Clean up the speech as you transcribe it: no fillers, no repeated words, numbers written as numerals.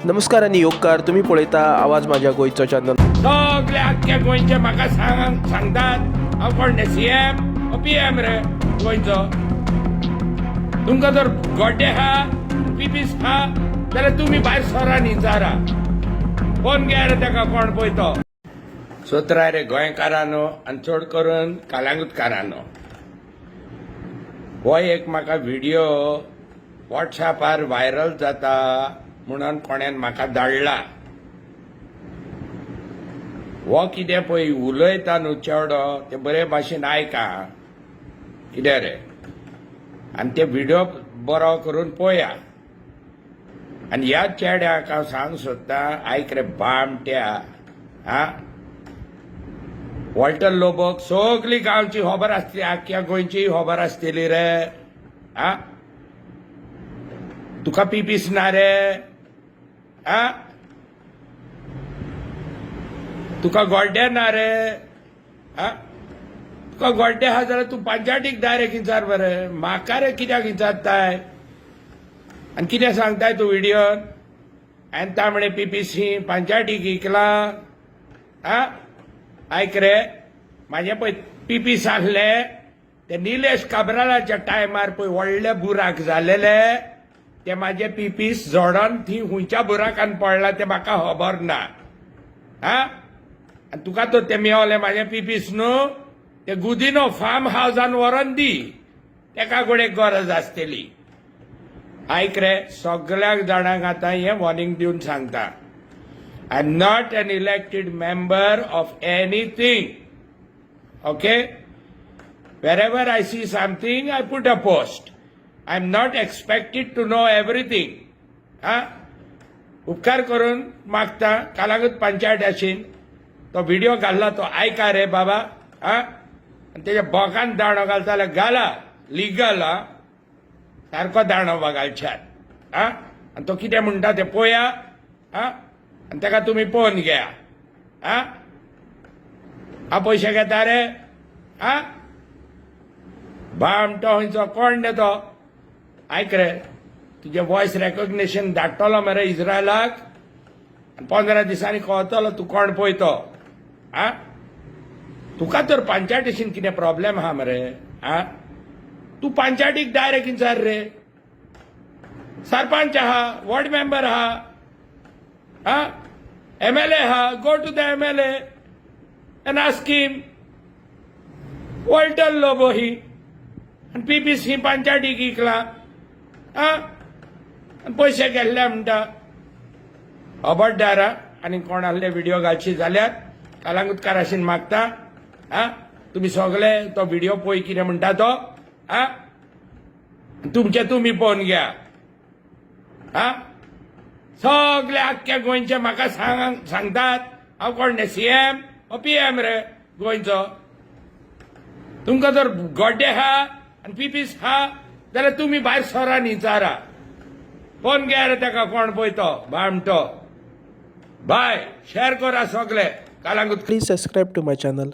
नमस्कार आणि योगकार. तुम्ही पळयता आवाज माझ्या गोयचो चॅनल. सगळे आख्या गोंयचे म्हाका सांगतात हांव कोण सीएम पीएम रे गोंयचो. तुमकां जर गोड्डे आहा पीपीस आहा जाल्यार तुमी भायर सरा न्ही जारा कोण घे रे ताका कोण पळयतो. सोत्रा रे गोंयकारांनो आनी चड करून कालांगुटकारांनो, हो एक म्हाका व्हिडिओ वॉट्सॅपार व्हायरल जाता म्हणून कोणेन म्हाका धाडला. हो कितें पळय उलयता न्हू चेडो ते बरे भाशेन आयका कितें रे, आनी ते व्हिडिओ बरो करून पळया. आनी ह्या चेड्याक हांव सांग सोदतां, आयक रे भामट्या, हा वॉल्टर लोबोक सगळी गांवची खबर आसतली, आख्या गोंयची खबर आसतली रे. हा तुका पीपीस ना रे, हा तुका गोड्डे ना रे, हा तुका गोड्डे आहा जाल्यार तूं पंचायतीक डायरेक्ट विचार बरे, म्हाका रे कित्याक विचारताय आनी कितें सांगताय तूं व्हिडिओन. आनी तांबडे पीपीसी पंचायतीक इकला. हा आयक रे, म्हाजे पळय पीपीस आहले ते निलेश काब्रालाच्या टायमार पळय व्हडले बुराक जालेले, ते म्हाजे पीपीस जोडोन थंय खुंयच्या बुराकान पडला ते म्हाका खबर ना. हा आनी तुका तर ते मेवले म्हाजे पीपीस न्हू, ते गुदिनो फार्म हावजान व्हरोन दी, तेका गोडेक गरज आसतली. आयक रे, सगळ्याक जाणांक आतां हें वॉर्निंग दिवन सांगता, I am not an elected member of anything. Okay, wherever I see something, I put a post. I am not expected to know everything. हा उपकार करून मागता, कालांगूट पंचायत आशिन तो व्हिडिओ घाल्ला तो आयका रे बाबा. हा आनी तेज्या बोकान दाणो घालता जाल्यार घाला, लिगल. हा सारको दाणो घालच्यात. हा आनी तो कितें म्हणटा तें पळया. हा आनी ताका तुमी पळोवन घेया. हा हांव पयशे घेता रे, हा भामटो खंयचो कोण रे तो. आयक रे, तुजें वॉयस रेकॉग्निशन धाडटलो मरे इस्रायलाक, 15 दिसांनी कळटलो तूं कोण पळय तो. हा तुका तर पंचायतीशीन कितें प्रॉब्लेम आहा मरे. हा तूं पंचायतीक डायरेक्ट विचार रे. सरपंच आहा, वॉर्ड मेंबर आहा, हा एमएलए आहा, go to the MLA and ask him. Walter Lobo ही आनी पीपीसी पंचायतीक इकला. हा आनी पयशे गेल्ले म्हणटा. खबरदार आनी कोण आहले व्हिडिओ घालची जाल्यार कालांगुटकाराशीन मागता. हा तुमी सगळे तो व्हिडिओ पळय कितें म्हणटा तो. हा तुमचे तुमी पळोवन घ्या. हा सगळे आख्या गोंयचे म्हाका सांगतात हांव कोण सीएम पीएम रे गोंयचो. तुमकां जर गोड्डे आहा आनी पीपीस आहा जाल्यार तुमी भायर सरा न्ही जारा कोण घे रे ताका कोण पळयतो भामटो. बाय शेअर करा सगळे Calangute. Please subscribe to my channel.